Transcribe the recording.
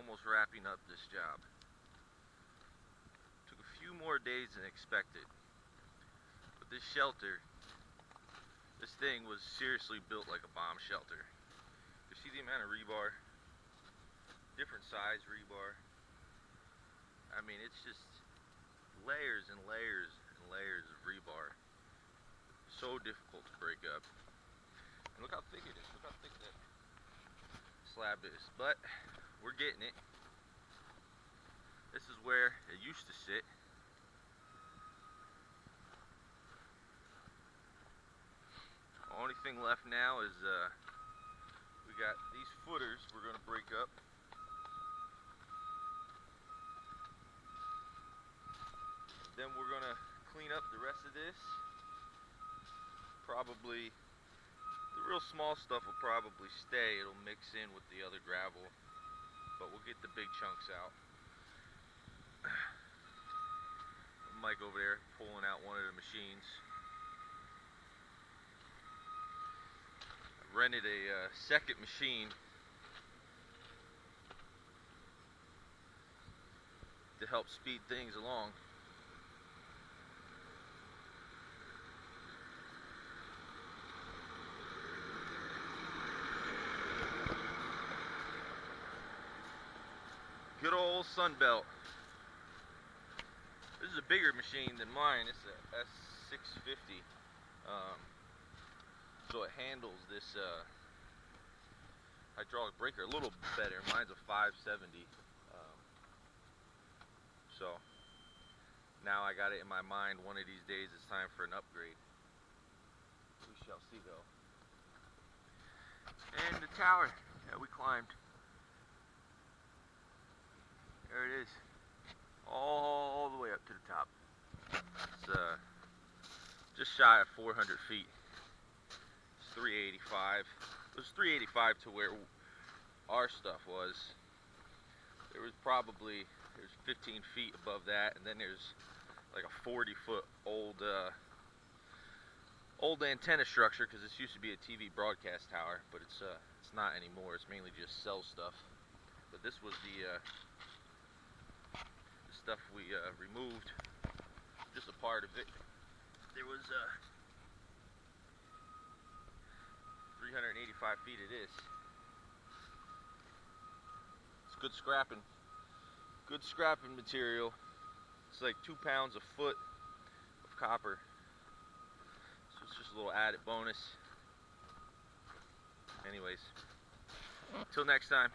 almost wrapping up this job. Took a few more days than expected. But this shelter, this thing was seriously built like a bomb shelter. You see the amount of rebar? Different size rebar. I mean, it's just layers and layers and layers of rebar. So difficult to break up. And look how thick it is. Look how thick that slab is. But we're getting it. This is where it used to sit. The only thing left now is we got these footers we're going to break up. Then we're going to clean up the rest of this. Probably, the real small stuff will probably stay. It'll mix in with the other gravel. But we'll get the big chunks out. Mike over there pulling out one of the machines. I rented a second machine to help speed things along. Good old Sunbelt. This is a bigger machine than mine. It's a S650. So it handles this hydraulic breaker a little better. Mine's a 570. So now I got it in my mind, one of these days it's time for an upgrade. We shall see though. And the tower that we climbed. There it is. All the way up to the top. It's just shy of 400 feet. It's 385. It was 385 to where our stuff was. There was probably, there's 15 feet above that, and then there's like a 40-foot old antenna structure, because this used to be a TV broadcast tower, but it's not anymore. It's mainly just cell stuff. But this was the stuff we removed, just a part of it. There was 385 feet it is. It's good scrapping. Good scrapping material. It's like 2 pounds a foot of copper. So it's just a little added bonus. Anyways, until next time.